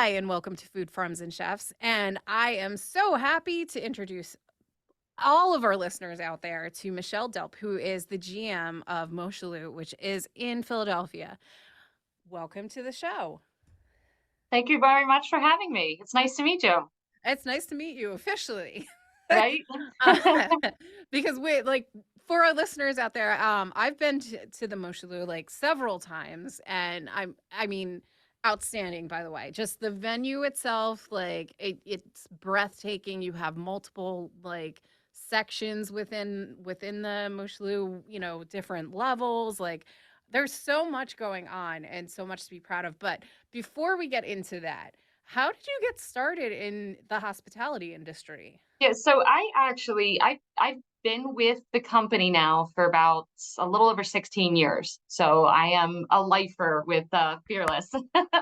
Hi, and welcome to Food Farms and Chefs. And I am so happy to introduce all of our listeners out there to Michelle Delp, who is the GM of Moshulu, which is in Philadelphia. Welcome to the show. Thank you very much for having me. It's nice to meet you. It's nice to meet you officially. Right? Uh, because for our listeners out there, I've been to the Moshulu like several times, and I mean, outstanding, by the way. Just the venue itself, like it's breathtaking. You have multiple like sections within the Moshulu, different levels. Like there's so much going on and so much to be proud of. But before we get into that, how did you get started in the hospitality industry? Yeah, so I've been with the company now for about a little over 16 years. So I am a lifer with Fearless. I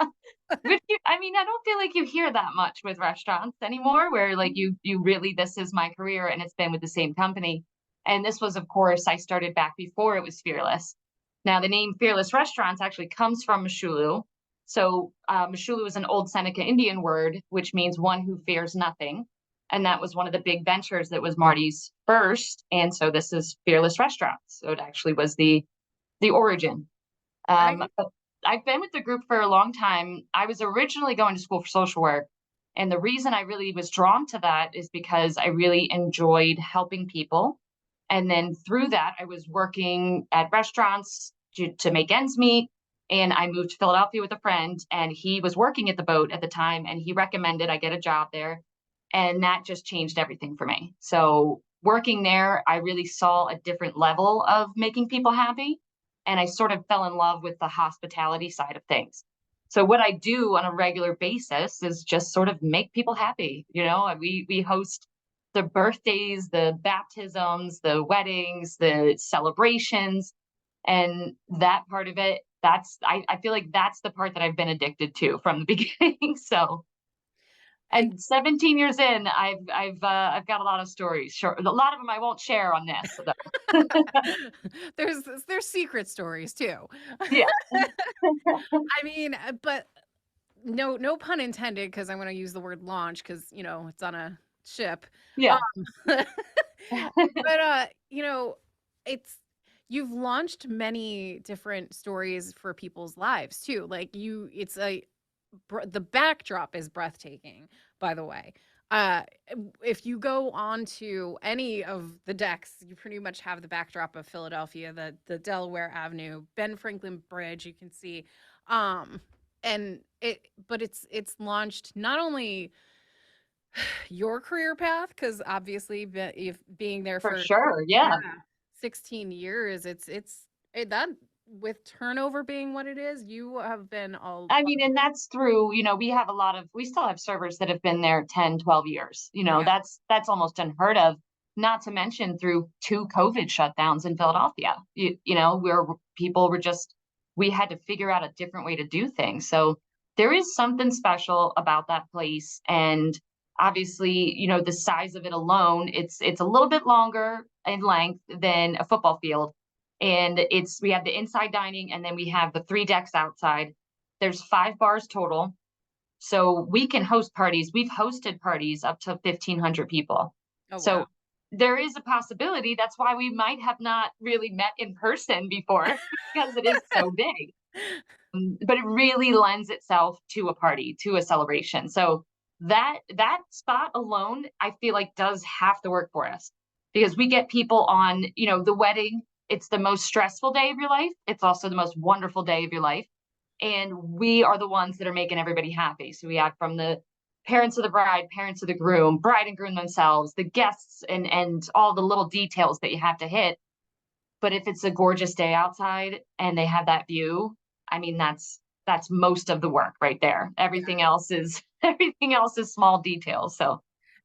don't feel like you hear that much with restaurants anymore, where like you really this is my career and it's been with the same company. And this was, of course, I started back before it was Fearless. Now the name Fearless Restaurants actually comes from Moshulu. So Moshulu is an old Seneca Indian word, which means one who fears nothing. And that was one of the big ventures that was Marty's first. And so this is Fearless Restaurants. So it actually was the origin. I But I've been with the group for a long time. I was originally going to school for social work. And the reason I really was drawn to that is because I really enjoyed helping people. And then through that, I was working at restaurants to make ends meet. And I moved to Philadelphia with a friend, and he was working at the boat at the time, and he recommended I get a job there. And that just changed everything for me. So working there, I really saw a different level of making people happy. And I sort of fell in love with the hospitality side of things. So what I do on a regular basis is just sort of make people happy. We host the birthdays, the baptisms, the weddings, the celebrations, and that part of it. I feel like that's the part that I've been addicted to from the beginning. So I and 17 years in, I've got a lot of stories. Sure, a lot of them I won't share on this, though. there's secret stories too. Yeah, I mean, but no pun intended because I'm going to use the word launch because it's on a ship. yeah, Um, but it's you've launched many different stories for people's lives too. Like the backdrop is breathtaking, by the way. Uh, if you go on to any of the decks, you pretty much have the backdrop of Philadelphia, the Delaware Avenue, Ben Franklin Bridge. You can see, um, but it's launched not only your career path because obviously, if being there for for sure. yeah Yeah. 16 years, that with turnover being what it is, you have been all. And that's through, we still have servers that have been there 10, 12 years. Yeah. That's almost unheard of, not to mention through two COVID shutdowns in Philadelphia, where people were we had to figure out a different way to do things. So there is something special about that place. And obviously, the size of it alone, it's a little bit longer in length than a football field. And we have the inside dining, and then we have the three decks outside. There's 5 bars total. So we can host parties. We've hosted parties up to 1,500 people. Oh wow. So there is a possibility. That's why we might have not really met in person before because it is so big. But it really lends itself to a party, to a celebration. So that spot alone, I feel like does half the work for us because we get people on, the wedding. It's the most stressful day of your life. It's also the most wonderful day of your life. And we are the ones that are making everybody happy. So we have from the parents of the bride, parents of the groom, bride and groom themselves, the guests, and all the little details that you have to hit. But if it's a gorgeous day outside and they have that view, that's most of the work right there. Everything else is everything else is small details. So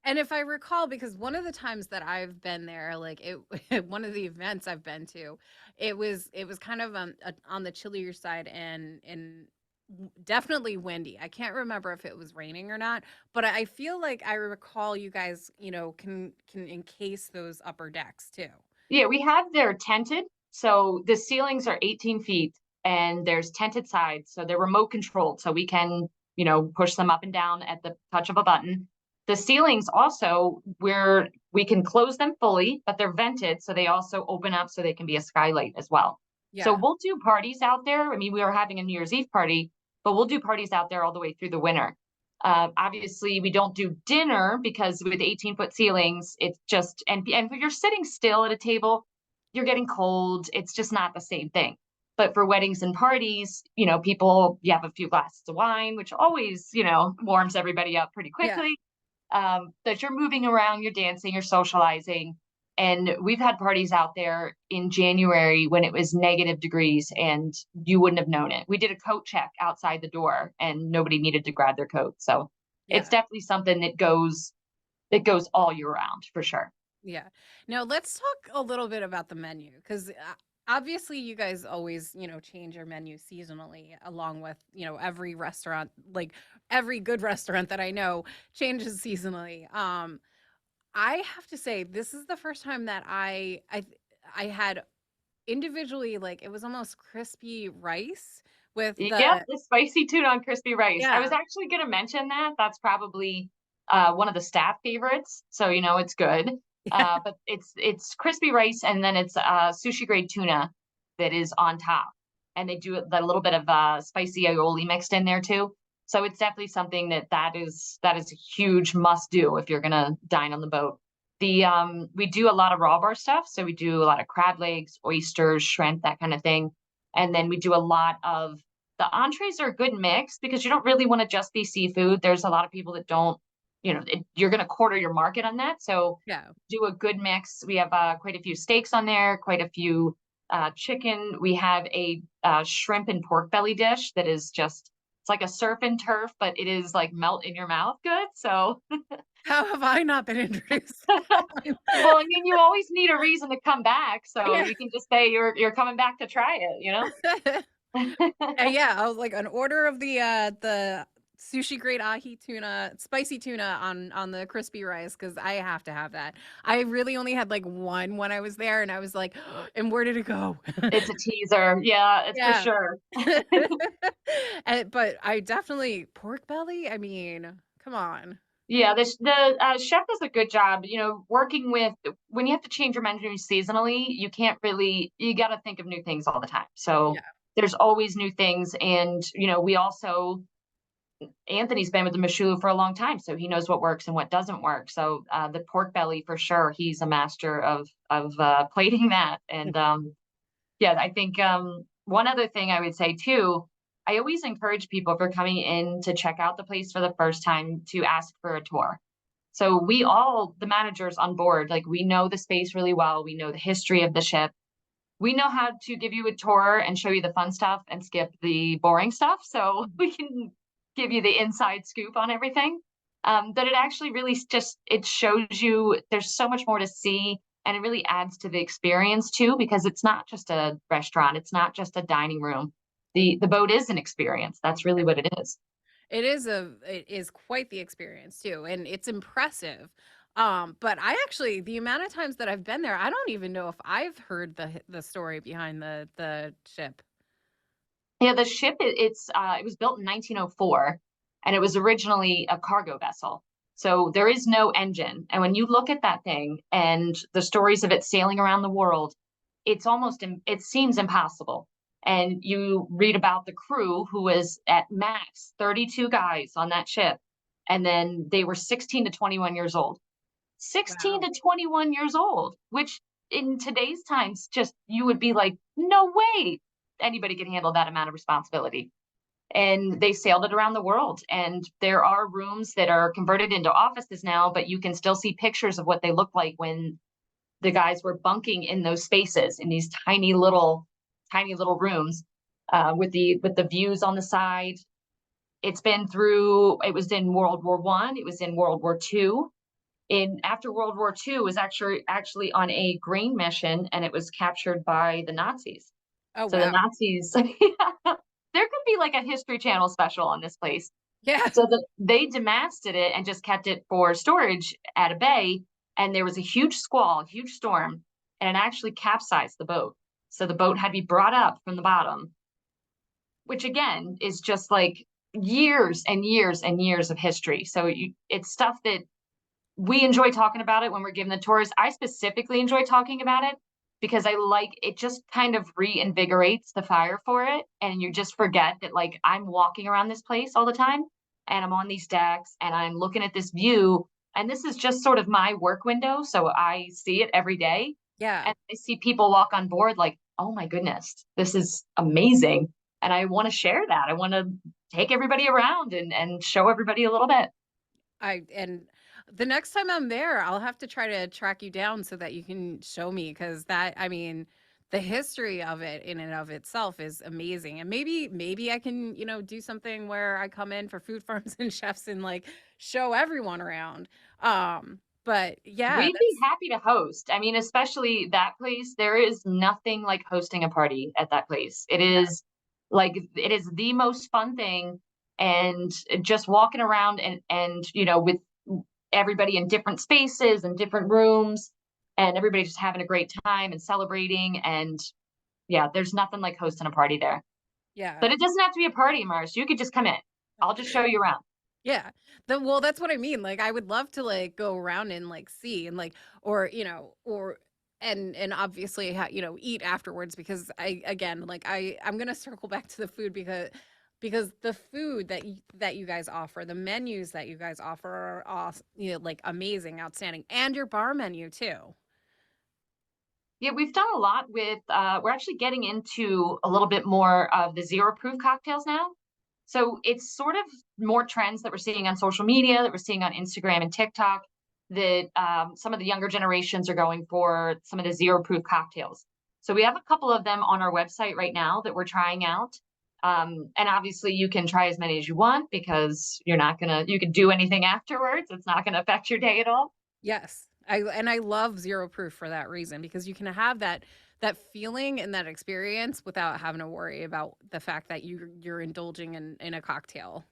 And if I recall, because one of the times that I've been there, like one of the events I've been to, it was kind of on the chillier side and definitely windy. I can't remember if it was raining or not, but I feel like I recall you guys, can encase those upper decks too. yeah, we have they're tented. So the ceilings are 18 feet and there's tented sides. So they're remote controlled. So we can push them up and down at the touch of a button. The ceilings also, where we can close them fully, but they're vented, so they also open up so they can be a skylight as well. So Yeah. we'll do parties out there. I mean, we are having a New Year's Eve party, but we'll do parties out there all the way through the winter. Obviously, we don't do dinner because with 18-foot ceilings, it's just and when you're sitting still at a table, you're getting cold. It's just not the same thing. But for weddings and parties, people, you have a few glasses of wine, which always, warms everybody up pretty Yeah. quickly. That you're moving around, you're dancing, you're socializing. And we've had parties out there in January when it was negative degrees and you wouldn't have known it. We did a coat check outside the door and nobody needed to grab their coat. So it's Yeah. definitely something that goes all year round for sure. Yeah. Now let's talk a little bit about the menu because obviously you guys always, change your menu seasonally along with, every restaurant, like every good restaurant that I know changes seasonally. I have to say this is the first time that I had individually like it was almost crispy rice with Yep, the the spicy tuna on crispy rice. I was yeah. actually gonna mention that. That's probably, one of the staff favorites, so you know it's good. But it's crispy rice, and then it's, sushi grade tuna that is on top, and they do a little bit of, spicy aioli mixed in there too. So it's definitely something that is a huge must do if you're gonna dine on the boat. We do a lot of raw bar stuff, so we do a lot of crab legs, oysters, shrimp, that kind of thing, and then we do a lot of the entrees are a good mix because you don't really want to just be seafood. There's a lot of people that don't, you're going to quarter your market on that. So Yeah. do a good mix. We have quite a few steaks on there, quite a few chicken. We have a shrimp and pork belly dish that is just, it's like a surf and turf, but it is like melt in your mouth good. So, How have I not been introduced? well, I mean, you always need a reason to come back. So Yeah. you can just say you're coming back to try it. Yeah, I was like an order of the sushi grade ahi tuna, spicy tuna on the crispy rice because I have to have that. I really only had like one when I was there, and I was like, and where did it go? It's a teaser. Yeah, it's for Yeah. sure. But I definitely pork belly. I mean, come on. Yeah, the chef does a good job, working with when you have to change your menu seasonally, you can't really you gotta think of new things all the time. So, Yeah. there's always new things, and, we also Anthony's been with the Moshulu for a long time, so he knows what works and what doesn't work. So, the pork belly for sure, he's a master of plating that, and, yeah, I think, one other thing I would say too, I always encourage people if they're coming in to check out the place for the first time to ask for a tour. So we all, the managers on board, like we know the space really well. We know the history of the ship. We know how to give you a tour and show you the fun stuff and skip the boring stuff. So we can give you the inside scoop on everything. That it actually really just it shows you there's so much more to see and it really adds to the experience too because it's not just a restaurant, it's not just a dining room. The boat is an experience. That's really what it is. It is quite the experience too, and it's impressive. But I actually the amount of times that I've been there, I don't even know if I've heard the story behind the ship. Yeah, the ship it was built in 1904 and it was originally a cargo vessel. So there is no engine. And when you look at that thing and the stories of it sailing around the world, it seems impossible. And you read about the crew who was at max 32 guys on that ship and then they were 16 to 21 years old. 16 Wow. to 21 years old, which in today's times, just you would be like, no way anybody can handle that amount of responsibility. And they sailed it around the world. And there are rooms that are converted into offices now, but you can still see pictures of what they look like when the guys were bunking in those spaces in these tiny little rooms with the views on the side. It was in World War One, it was in World War Two, in after World War II was actually on a grain mission and it was captured by the Nazis. Oh So the wow. Nazis there could be like a History Channel special on this place. Yeah. So they demasted it and just kept it for storage at a bay and there was a huge squall, huge storm, and it actually capsized the boat. So the boat had to be brought up from the bottom, which again is just like years and years and years of history. So it's stuff that we enjoy talking about it when we're giving the tours. I specifically enjoy talking about it because I like it, just kind of reinvigorates the fire for it. And you just forget that, like, I'm walking around this place all the time and I'm on these decks and I'm looking at this view. And this is just sort of my work window. So I see it every day. Yeah. And I see people walk on board like, oh my goodness, this is amazing. And I want to share that. I want to take everybody around and show everybody a little bit. And the next time I'm there, I'll have to try to track you down so that you can show me, because that, I mean, the history of it in and of itself is amazing. And maybe I can, do something where I come in for food farms and chefs and like show everyone around. But yeah, We'd be happy to host. I mean, especially that place, there is nothing like hosting a party at that place. It is the most fun thing, and just walking around and with everybody in different spaces and different rooms and everybody just having a great time and celebrating, and yeah, there's nothing like hosting a party there. yeah. But it doesn't have to be a party, Mars. You could just come in. I'll just show you around. Yeah. Well, that's what I mean. Like, I would love to like go around and like see and like, or, and obviously, eat afterwards, because again, like I'm going to circle back to the food, because the food that you guys offer, the menus that you guys offer are awesome, like amazing, outstanding. And your bar menu too. Yeah, we've done a lot with, we're actually getting into a little bit more of the zero proof cocktails now. So it's sort of more trends that we're seeing on social media, that we're seeing on Instagram and TikTok, that some of the younger generations are going for some of the zero proof cocktails. So we have a couple of them on our website right now that we're trying out. And obviously you can try as many as you want because you can do anything afterwards. It's not gonna affect your day at all. Yes. I love zero proof for that reason, because you can have that feeling and that experience without having to worry about the fact that you're indulging in a cocktail.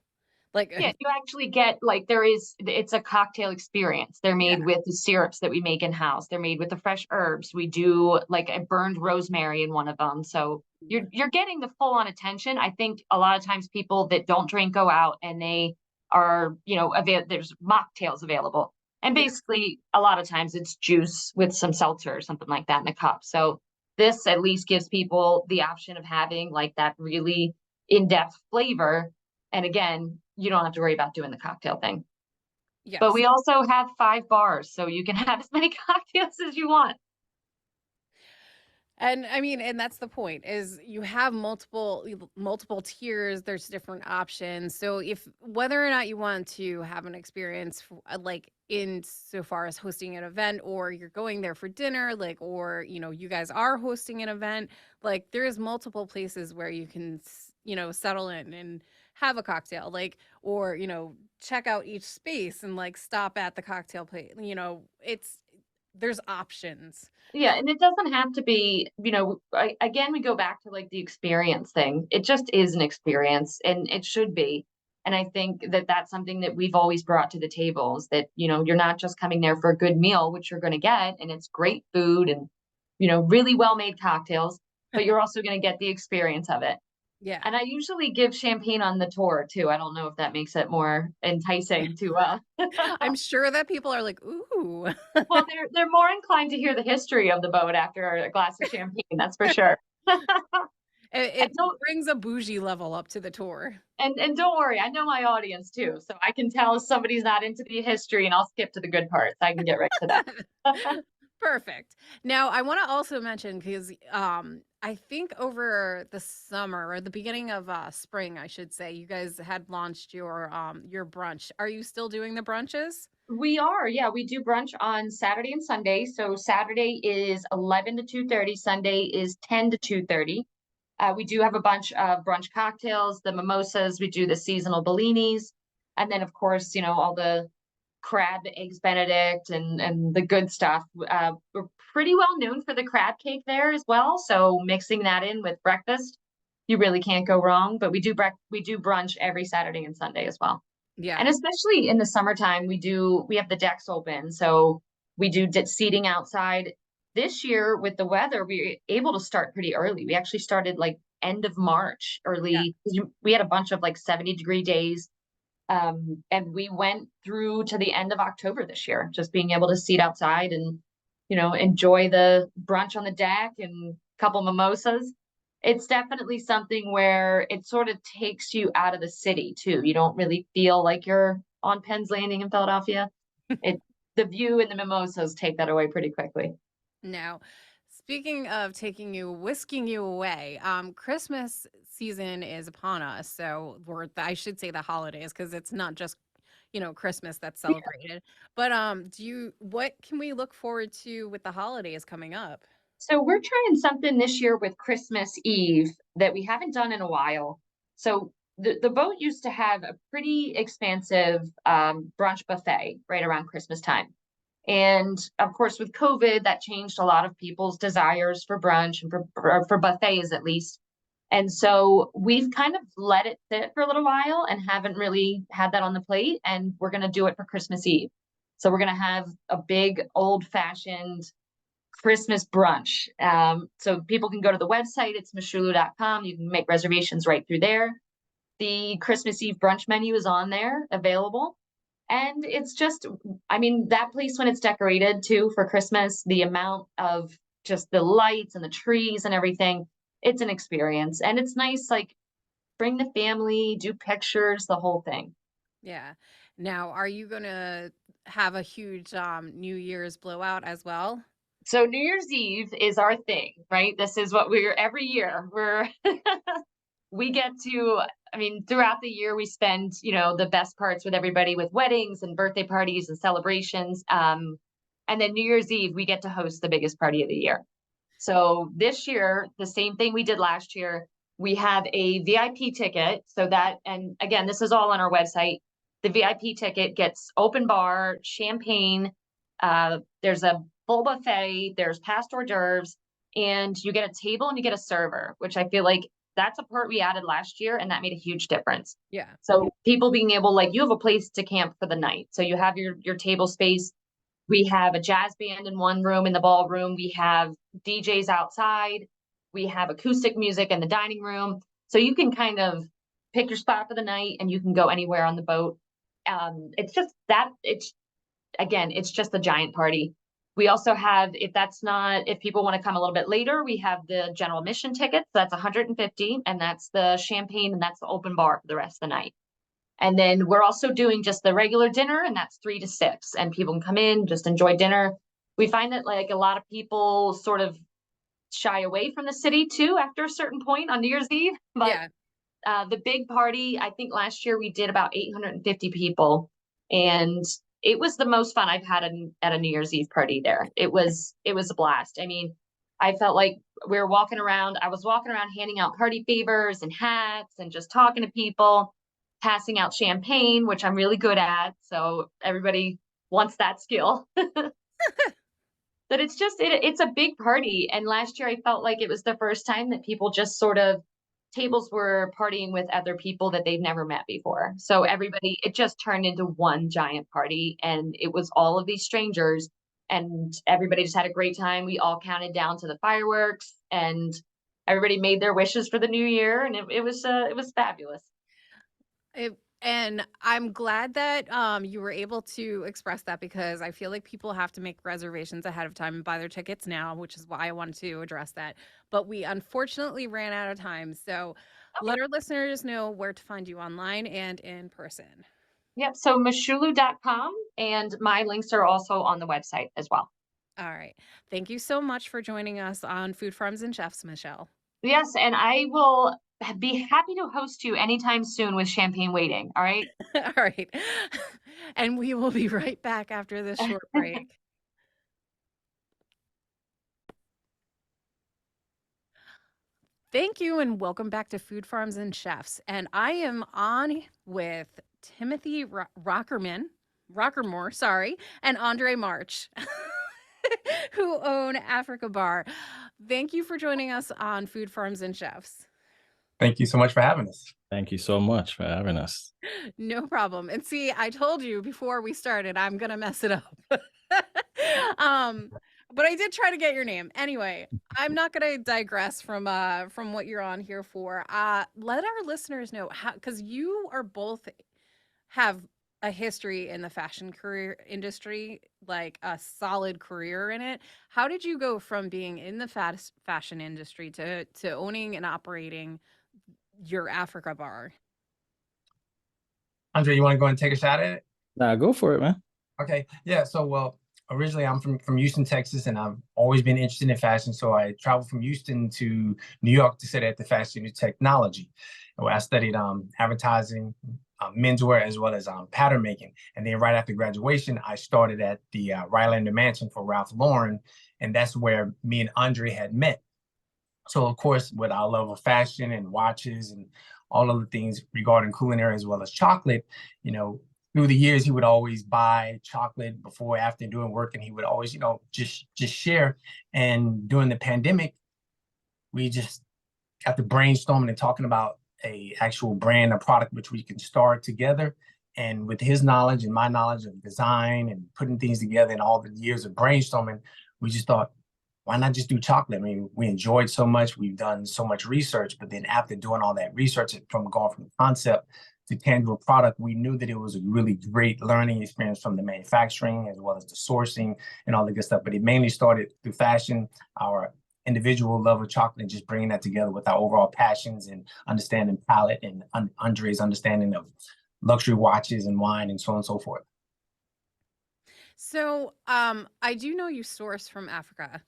Like Yeah, you actually get like it's a cocktail experience. They're yeah. made with the syrups that we make in house. They're made with the fresh herbs. We do like a burned rosemary in one of them. So you're getting the full on attention. I think a lot of times people that don't drink go out and they are, there's mocktails available. And Yeah. basically a lot of times it's juice with some seltzer or something like that in a cup. So this at least gives people the option of having like that really in-depth flavor, and again, you don't have to worry about doing the cocktail thing. But Yes. we also have 5 bars, so you can have as many cocktails as you want. And I mean, and that's the point, is you have multiple tiers, there's different options. So if whether or not you want to have an experience like in so far as hosting an event, or you're going there for dinner, like, or you guys are hosting an event, like there's multiple places where you can settle in and have a cocktail, like, or check out each space and like stop at the cocktail place. It's there's options. Yeah, and it doesn't have to be, again, we go back to like the experience thing. It just is an experience and it should be. And I think that that's something that we've always brought to the table, is that, you're not just coming there for a good meal, which you're going to get, and it's great food and, really well made cocktails, but you're also going to get the experience of it. Yeah. And I usually give champagne on the tour too. I don't know if that makes it more enticing to I'm sure that people are like, "Ooh." well, they're more inclined to hear the history of the boat after a glass of champagne, that's for sure. It And don't brings a bougie level up to the tour. and don't worry, I know my audience too, so I can tell if somebody's not into the history and I'll skip to the good parts. I can get right to that. Perfect. Now, I wanna also mention, because I think over the summer, or the beginning of, spring, I should say, you guys had launched your brunch. Are you still doing the brunches? We are, yeah, we do brunch on Saturday and Sunday. So Saturday is 11 to 2:30, Sunday is 10 to 2:30. We do have a bunch of brunch cocktails, the mimosas, we do the seasonal bellinis, and then of course, all the crab eggs Benedict and the good stuff. We're pretty well known for the crab cake there as well, so mixing that in with breakfast, you really can't go wrong. But we do brunch every Saturday and Sunday as well. And Yeah. especially in the summertime, we have the decks open, so we do seating outside. This year with the weather, we were able to start pretty early. We actually started like end of March, Yeah. early. We had a bunch of like 70-degree days. And we went through to the end of October this year, just being able to seat outside and, enjoy the brunch on the deck and a couple mimosas. It's definitely something where it sort of takes you out of the city too. You don't really feel like you're on Penn's Landing in Philadelphia. It The view and the mimosas take that away pretty quickly. Now, speaking of whisking you away, Christmas season is upon us. So I should say the holidays, because it's not just, Christmas that's celebrated. But what can we look forward to with the holidays coming up? So we're trying something this year with Christmas Eve that we haven't done in a while. So the boat used to have a pretty expansive brunch buffet right around Christmas time. And of course, with COVID, that changed a lot of people's desires for brunch and for buffets at least. And so we've kind of let it sit for a little while and haven't really had that on the plate. And we're going to do it for Christmas Eve. So we're going to have a big old fashioned Christmas brunch. So people can go to the website, it's moshulu.com. You can make reservations right through there. The Christmas Eve brunch menu is on there available. And it's just, I mean, that place when it's decorated too for Christmas, the amount of just the lights and the trees and everything, it's an experience. And it's nice, like bring the family, do pictures, the whole thing. Yeah. Now, are you gonna have a huge New Year's blowout as well? So New Year's Eve is our thing, right? This is what we're every year. We get to, I mean, throughout the year we spend, the best parts with everybody with weddings and birthday parties and celebrations. And then New Year's Eve we get to host the biggest party of the year. So this year, the same thing we did last year, we have a VIP ticket. So that, and again, this is all on our website. The VIP ticket gets open bar, champagne. There's a full buffet. There's past hors d'oeuvres, and you get a table and you get a server, which I feel like that's a part we added last year, and that made a huge difference. Yeah. So people being able, like, you have a place to camp for the night, so you have your table space. We have a jazz band in one room in the ballroom. We have DJs outside. We have acoustic music in the dining room. So you can kind of pick your spot for the night and you can go anywhere on the boat. It's just that it's just a giant party. We also have, if people want to come a little bit later, we have the general admission tickets. That's 150, and that's the champagne and that's the open bar for the rest of the night. And then we're also doing just the regular dinner, and that's 3 to 6, and people can come in, just enjoy dinner. We find that like a lot of people sort of shy away from the city too after a certain point on New Year's Eve. But Yeah. the big party, I think last year we did about 850 people, and it was the most fun I've had at a New Year's Eve party there. It was a blast. I mean, I felt like we were walking around. I was walking around handing out party favors and hats and just talking to people, passing out champagne, which I'm really good at. So everybody wants that skill. But it's a big party. And last year I felt like it was the first time that people just sort of tables were partying with other people that they've never met before. So everybody, it just turned into one giant party, and it was all of these strangers, and everybody just had a great time. We all counted down to the fireworks, and everybody made their wishes for the new year, and it was fabulous. And I'm glad that you were able to express that, because I feel like people have to make reservations ahead of time and buy their tickets now, which is why I wanted to address that. But we unfortunately ran out of time. So Okay. let our listeners know where to find you online and in person. Yep. So moshulu.com, and my links are also on the website as well. All right. Thank you so much for joining us on Food Farms and Chefs, Michelle. Yes, and I will be happy to host you anytime soon with champagne waiting. All right. All right. And we will be right back after this short break. Thank you and welcome back to Food Farms and Chefs. And I am on with Timothy Rockermore, sorry, and Andre March, who own Africa Bar. Thank you for joining us on Food Farms and Chefs. Thank you so much for having us. Thank you so much for having us. No problem. And see, I told you before we started, I'm gonna mess it up. um, but I did try to get your name. Anyway, I'm not going to digress from what you're on here for. Let our listeners know how, because you are both have a history in the fashion career industry, like a solid career in it. How did you go from being in the fashion industry to owning and operating your Africa bar? Andre, you want to go and take a shot at it? Nah, go for it, man. Okay. Yeah. So, well, originally I'm from Houston, Texas, and I've always been interested in fashion. So I traveled from Houston to New York to study at the Fashion and Technology, where I studied advertising, menswear, as well as pattern making. And then right after graduation, I started at the Rylander Mansion for Ralph Lauren, and that's where me and Andre had met. So of course, with our love of fashion and watches and all of the things regarding culinary as well as chocolate, you know, through the years he would always buy chocolate before, after doing work, and he would always, just share. And during the pandemic, we just got to brainstorming and talking about a actual brand, a product which we can start together. And with his knowledge and my knowledge of design and putting things together and all the years of brainstorming, we just thought, why not just do chocolate? I mean, we enjoyed so much, we've done so much research, but then after doing all that research, from going from concept to tangible product, we knew that it was a really great learning experience from the manufacturing as well as the sourcing and all the good stuff. But it mainly started through fashion, our individual love of chocolate, and just bringing that together with our overall passions and understanding palette and Andre's understanding of luxury watches and wine and so on and so forth. So, I do know you source from Africa,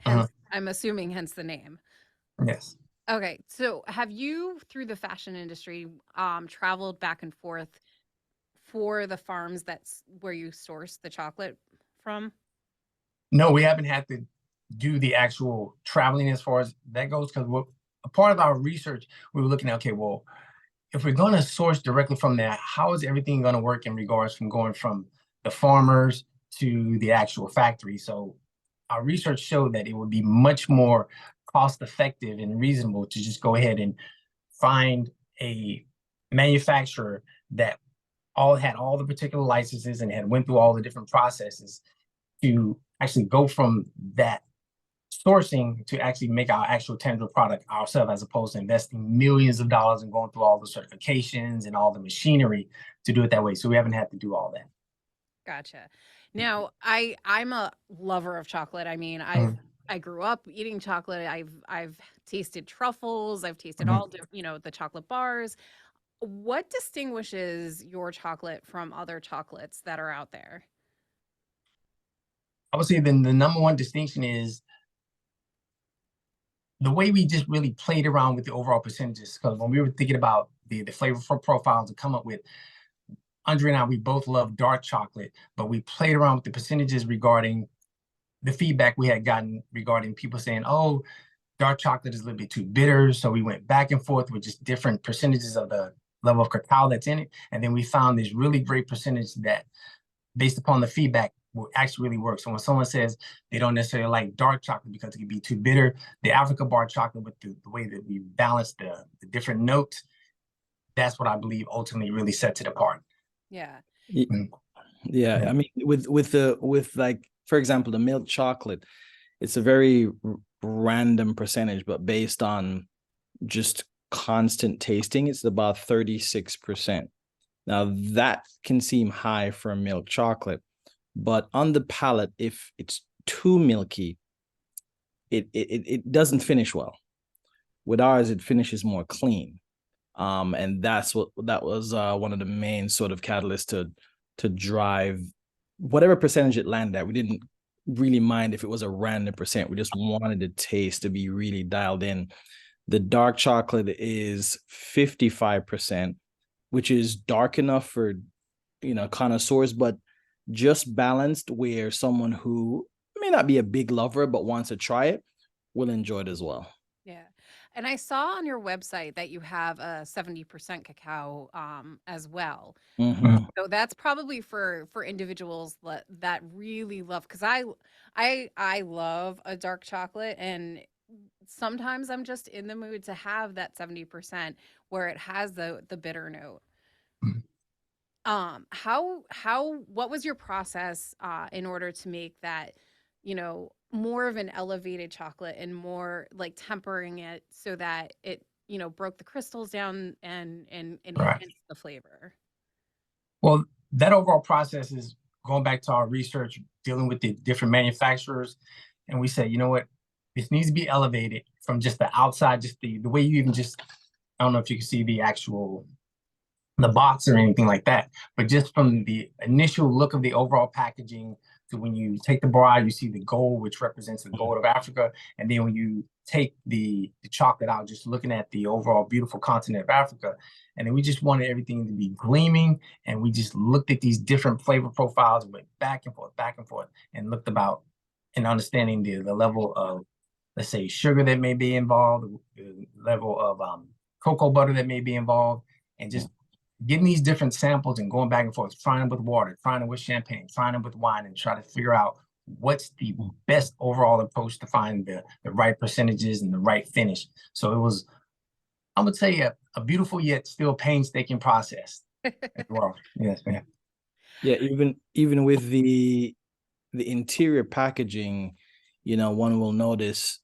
Uh-huh. hence I'm assuming hence the name. Yes. Okay, so have you, through the fashion industry, traveled back and forth for the farms that's where you source the chocolate from? No, we haven't had to do the actual traveling as far as that goes, because a part of our research, we were looking at, okay, well, if we're going to source directly from that, how is everything going to work in regards from going from the farmers to the actual factory? So our research showed that it would be much more cost effective and reasonable to just go ahead and find a manufacturer that had all the particular licenses and had went through all the different processes to actually go from that sourcing to actually make our actual tangible product ourselves, as opposed to investing millions of dollars and going through all the certifications and all the machinery to do it that way. So we haven't had to do all that. Gotcha. Now, I'm a lover of chocolate. I mean, Mhm. I grew up eating chocolate. I've tasted truffles. I've tasted Mhm. all the chocolate bars. What distinguishes your chocolate from other chocolates that are out there? I would say then the number one distinction is the way we just really played around with the overall percentages. Because when we were thinking about the flavor profiles to come up with, Andre and I, we both love dark chocolate, but we played around with the percentages regarding the feedback we had gotten regarding people saying, oh, dark chocolate is a little bit too bitter. So we went back and forth with just different percentages of the level of cacao that's in it. And then we found this really great percentage that, based upon the feedback, will actually really work. So when someone says they don't necessarily like dark chocolate because it can be too bitter, the Africa Bar chocolate, with the way that we balance the different notes, that's what I believe ultimately really sets it apart. Yeah. Y- Mm. Yeah, Yeah. I mean, with like, for example, the milk chocolate, it's a very random percentage, but based on just constant tasting, it's about 36%. Now that can seem high for a milk chocolate, but on the palate, if it's too milky, it doesn't finish well. With ours, it finishes more clean. And that was one of the main sort of catalysts to drive whatever percentage it landed at. We didn't really mind if it was a random percent. We just wanted the taste to be really dialed in. The dark chocolate is 55%, which is dark enough for connoisseurs, but just balanced where someone who may not be a big lover but wants to try it will enjoy it as well. Yeah. And I saw on your website that you have a 70% cacao as well. Mhm. So that's probably for individuals that really love, because I love a dark chocolate, and sometimes I'm just in the mood to have that 70% where it has the bitter note. Mhm. How what was your process in order to make that, more of an elevated chocolate and more like tempering it so that it, broke the crystals down and Right. enhanced the flavor. Well, that overall process is going back to our research, dealing with the different manufacturers. And we said, you know what, this needs to be elevated from just the outside, just the way you even just, I don't know if you can see the box or anything like that, but just from the initial look of the overall packaging to when you take the bar out, you see the gold, which represents the gold of Africa. And then when you take the chocolate out, just looking at the overall beautiful continent of Africa. And then we just wanted everything to be gleaming. And we just looked at these different flavor profiles and went back and forth, and looked about and understanding the level of, let's say, sugar that may be involved, the level of cocoa butter that may be involved, and just getting these different samples and going back and forth, trying them with water, trying them with champagne, trying them with wine, and try to figure out what's the best overall approach to find the right percentages and the right finish. So it was, I would say, a beautiful yet still painstaking process as well. Yes, ma'am. Yeah, even with the interior packaging, one will notice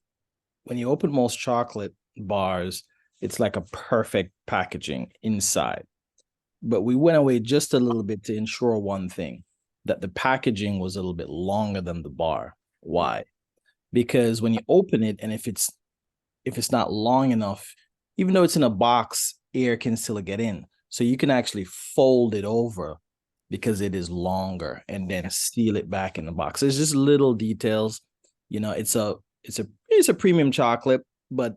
when you open most chocolate bars, it's like a perfect packaging inside. But we went away just a little bit to ensure one thing, that the packaging was a little bit longer than the bar. Why? Because when you open it, and if it's not long enough, even though it's in a box, air can still get in. So you can actually fold it over because it is longer, and then seal it back in the box. There's just little details. It's a premium chocolate, but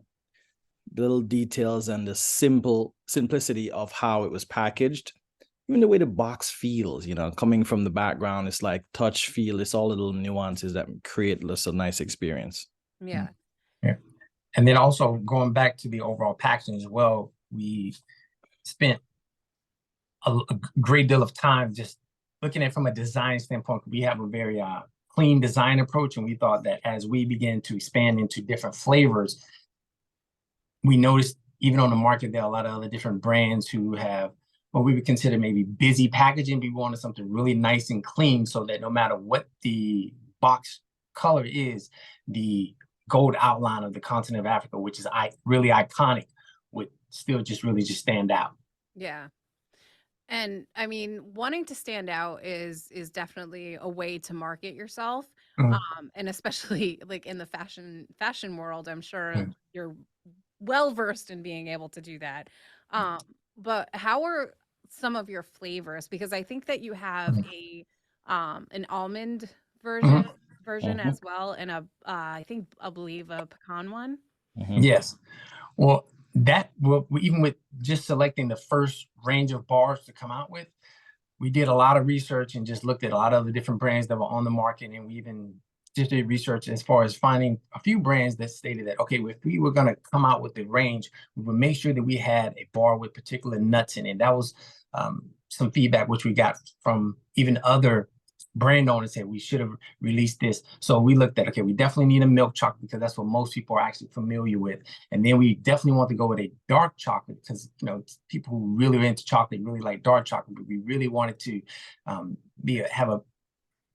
little details and the simplicity of how it was packaged, even the way the box feels, coming from the background, it's like touch, feel, it's all little nuances that create a nice experience. Yeah. Yeah. And then also going back to the overall packaging as well, we spent a great deal of time just looking at it from a design standpoint. We have a very clean design approach, and we thought that as we began to expand into different flavors, we noticed even on the market, there are a lot of other different brands who have what we would consider maybe busy packaging. We wanted something really nice and clean so that no matter what the box color is, the gold outline of the continent of Africa, which is really iconic, would still just really just stand out. Yeah. And I mean, wanting to stand out is definitely a way to market yourself. And especially like in the fashion world, I'm sure you're well versed in being able to do that. But how are some of your flavors? Because I think that you have an almond version as well, and I believe a pecan one. Yes. Well, even with just selecting the first range of bars to come out with, we did a lot of research and just looked at a lot of the different brands that were on the market. And we even just did research as far as finding a few brands that stated that, okay, if we were going to come out with the range, we would make sure that we had a bar with particular nuts in it. That was some feedback which we got from even other brand owners said we should have released this. So we looked at, okay, we definitely need a milk chocolate because that's what most people are actually familiar with. And then we definitely want to go with a dark chocolate because, people who really are into chocolate really like dark chocolate, but we really wanted to have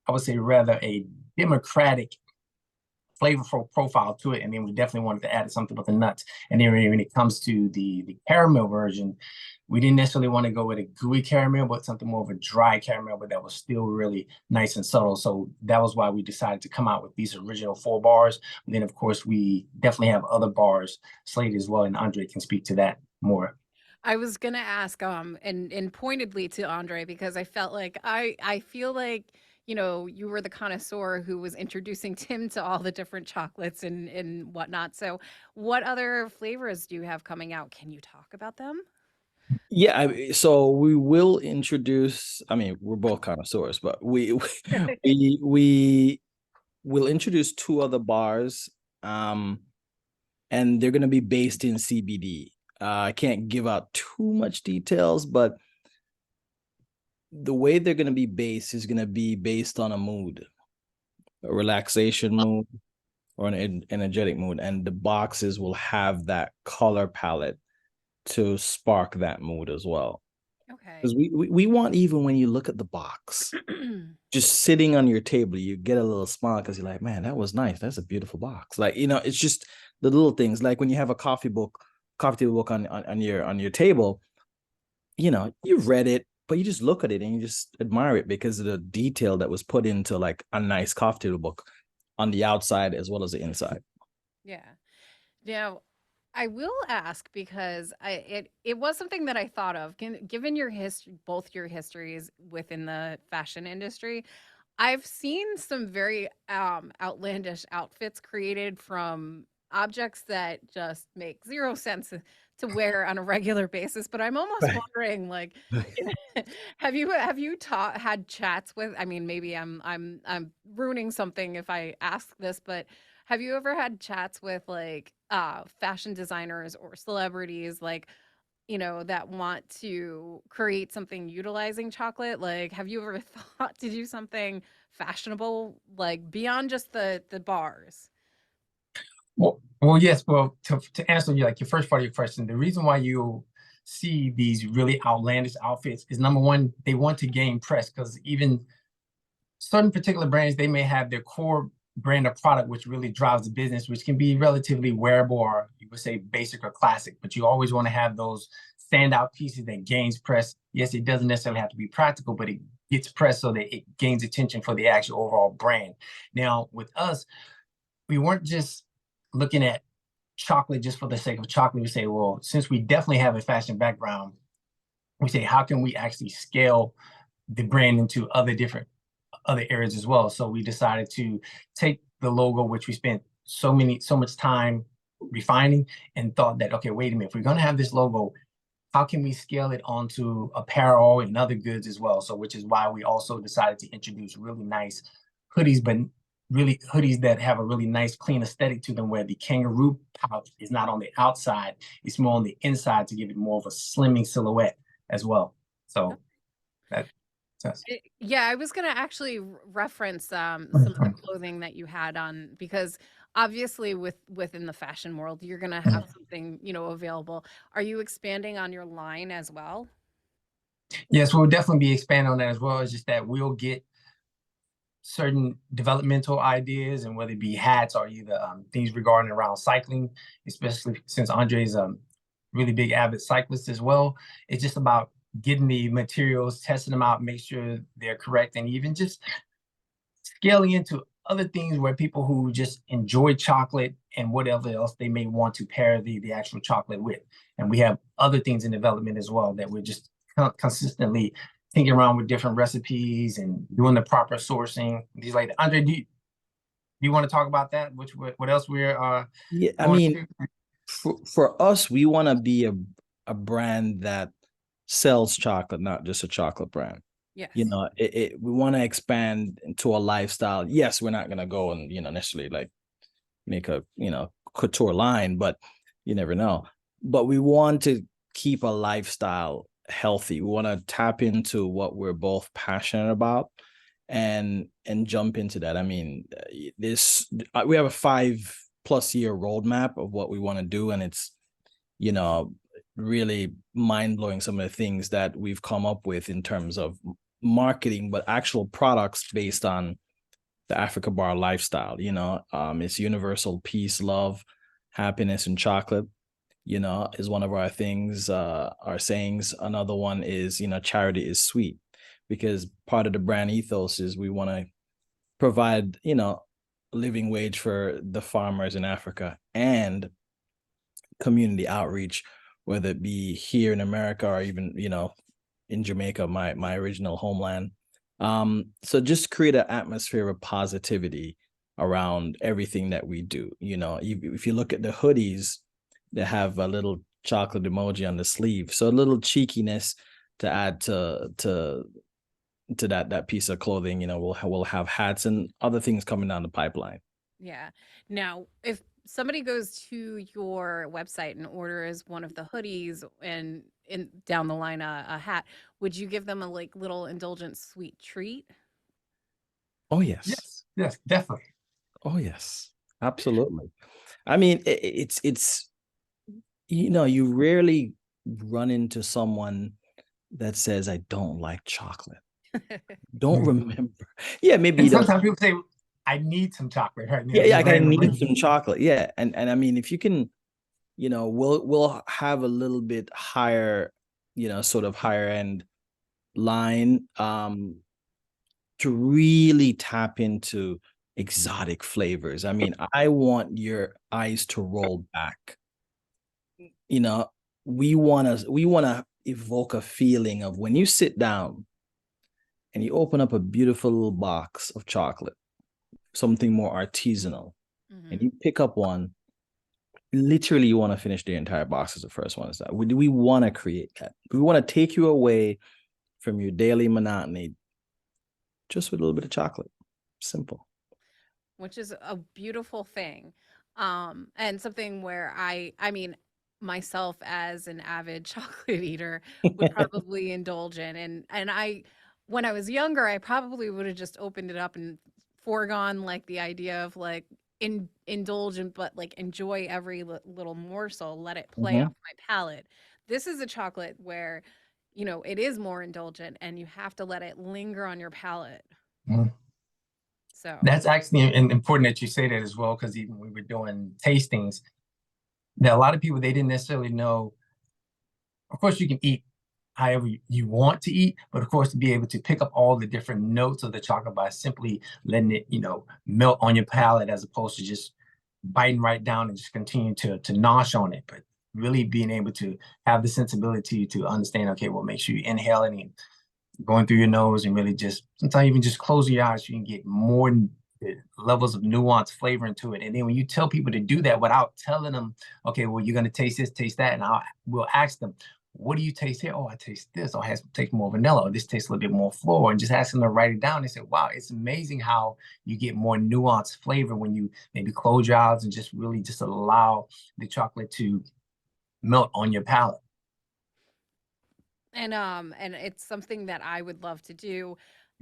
I would say rather a democratic flavorful profile to it. And then we definitely wanted to add something with the nuts. And then when it comes to the caramel version, we didn't necessarily want to go with a gooey caramel, but something more of a dry caramel, but that was still really nice and subtle. So that was why we decided to come out with these original 4 bars. And then, of course, we definitely have other bars slated as well. And Andre can speak to that more. I was gonna ask, and pointedly to Andre, because I felt like I feel like, you were the connoisseur who was introducing Tim to all the different chocolates and whatnot. So what other flavors do you have coming out? Can you talk about them? Yeah, so we will introduce, we're both connoisseurs, but we will introduce 2 other bars, and they're going to be based in CBD. I can't give out too much details, but the way they're going to be based is going to be based on a mood, a relaxation mood or an energetic mood. And the boxes will have that color palette to spark that mood as well. Okay. Because we want, even when you look at the box, just sitting on your table, you get a little smile because you're like, man, that was nice. That's a beautiful box. Like, it's just the little things. Like when you have a coffee table book on your table, you've read it, but you just look at it and you just admire it because of the detail that was put into like a nice coffee table book on the outside as well as the inside. Yeah. Now, I will ask because it was something that I thought of. Given your history, both your histories within the fashion industry, I've seen some very outlandish outfits created from objects that just make zero sense to wear on a regular basis. But I'm almost wondering, like, had chats with? I mean, maybe I'm ruining something if I ask this, but have you ever had chats with like fashion designers or celebrities, like, that want to create something utilizing chocolate? Like, have you ever thought to do something fashionable, like beyond just the bars? Well, yes. Well, to answer you, like your first part of your question, the reason why you see these really outlandish outfits is, number one, they want to gain press, because even certain particular brands, they may have their core brand of product which really drives the business, which can be relatively wearable, or you would say basic or classic, but you always want to have those standout pieces that gains press. Yes, it doesn't necessarily have to be practical, but it gets press so that it gains attention for the actual overall brand. Now, with us, we weren't just looking at chocolate just for the sake of chocolate. We say, well, since we definitely have a fashion background, we say, how can we actually scale the brand into other areas as well? So we decided to take the logo, which we spent so much time refining, and thought that, okay, wait a minute, if we're going to have this logo, how can we scale it onto apparel and other goods as well? So, which is why we also decided to introduce really nice hoodies, but really hoodies that have a really nice, clean aesthetic to them, where the kangaroo pouch is not on the outside, it's more on the inside to give it more of a slimming silhouette as well. So that, that's Yeah, I was gonna actually reference some of the clothing that you had on, because obviously within the fashion world, you're gonna have something, available. Are you expanding on your line as well? yes, we'll definitely be expanding on that as well. It's just that we'll get certain developmental ideas, and whether it be hats or either things regarding around cycling, especially since Andre is a really big avid cyclist as well. It's just about getting the materials, testing them out, make sure they're correct, and even just scaling into other things where people who just enjoy chocolate and whatever else they may want to pair the actual chocolate with. And we have other things in development as well that we're just consistently thinking around with different recipes and doing the proper sourcing. These like Andre, do you want to talk about that? What else we're Yeah, I going mean, to? for us, we want to be a brand that sells chocolate, not just a chocolate brand. Yes. We want to expand into a lifestyle. Yes, we're not going to go and, necessarily like make a, couture line, but you never know. But we want to keep a lifestyle healthy. We want to tap into what we're both passionate about and jump into that. I mean, we have a 5+ year roadmap of what we want to do, and it's, really mind-blowing, some of the things that we've come up with in terms of marketing, but actual products based on the AfrikaBar lifestyle. It's universal peace, love, happiness, and chocolate, is one of our things, our sayings. Another one is, charity is sweet, because part of the brand ethos is we want to provide, living wage for the farmers in Africa, and community outreach, whether it be here in America or even, in Jamaica, my original homeland. So just create an atmosphere of positivity around everything that we do. If you look at the hoodies, they have a little chocolate emoji on the sleeve, so a little cheekiness to add to that piece of clothing. We'll have hats and other things coming down the pipeline. Yeah. Now, if somebody goes to your website and orders one of the hoodies and down the line a hat, would you give them a like little indulgent sweet treat? Oh yes. Yes, definitely. Oh yes, absolutely. I mean, it's you rarely run into someone that says, I don't like chocolate. Don't remember. Yeah, maybe And you don't. sometimes people say, I need some chocolate right now. Yeah, Just I kind of need randomly. some chocolate. Yeah. And I mean, if you can, we'll have a little bit higher, sort of higher end line to really tap into exotic flavors. I mean, I want your eyes to roll back. We want to evoke a feeling of when you sit down and you open up a beautiful little box of chocolate, something more artisanal, and you pick up one, literally you want to finish the entire box as the first one is that. We want to create that. We want to take you away from your daily monotony just with a little bit of chocolate. Simple. Which is a beautiful thing. And something where I mean, myself as an avid chocolate eater would probably indulge in. And when I was younger, I probably would have just opened it up and foregone like the idea of like indulge in, but like enjoy every little morsel, let it play off my palate. This is a chocolate where, it is more indulgent and you have to let it linger on your palate. Mhm. So That's actually important that you say that as well, because even when we were doing tastings, that a lot of people, they didn't necessarily know. Of course, you can eat however you want to eat, but of course, to be able to pick up all the different notes of the chocolate by simply letting it, melt on your palate as opposed to just biting right down and just continue to nosh on it. But really being able to have the sensibility to understand, okay, well, make sure you inhale it and going through your nose and really just sometimes even just closing your eyes, you can get more levels of nuance flavor into it. And then when you tell people to do that without telling them, okay, well, you're going to taste this, taste that, and we'll ask them, what do you taste here? Oh, I taste this. Or I taste more vanilla. Or this tastes a little bit more floral. And just ask them to write it down. They say, wow, it's amazing how you get more nuanced flavor when you maybe close your eyes and just really just allow the chocolate to melt on your palate. And it's something that I would love to do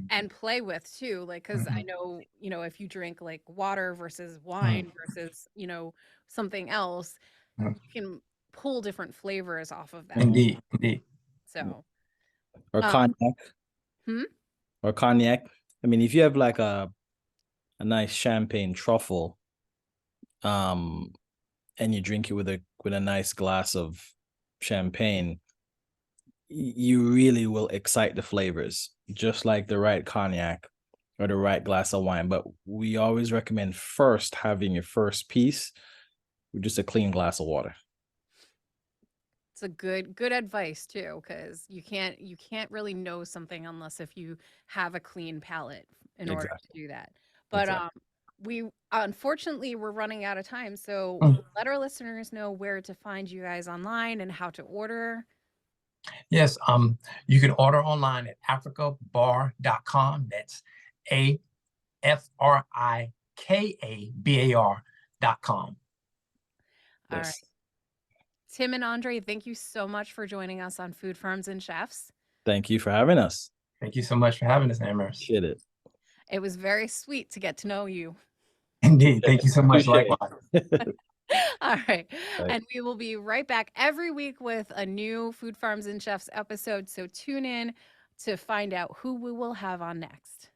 and play with too, like, because I know, if you drink like water versus wine versus, something else, Mhm. you can pull different flavors off of that. Indeed, indeed. So, Or um, cognac. hmm? Or cognac. I mean, if you have like a nice champagne truffle, and you drink it with a nice glass of champagne, you really will excite the flavors, just like the right cognac or the right glass of wine. But we always recommend first having your first piece with just a clean glass of water. It's a good advice too, because you can't really know something unless if you have a clean palate in order to Exactly. do that. But Exactly. we unfortunately we're running out of time, so let our listeners know where to find you guys online and how to order. Yes, you can order online at afrikabar.com. That's AFRIKABAR.com. All right. Yes. Tim and Andre, thank you so much for joining us on Food Farms and Chefs. Thank you for having us. Thank you so much for having us, Amherst. Appreciate it. It was very sweet to get to know you. Indeed. Thank you so much. Appreciate Likewise. it. All right. Right. And we will be right back every week with a new Food Farms and Chefs episode. So tune in to find out who we will have on next.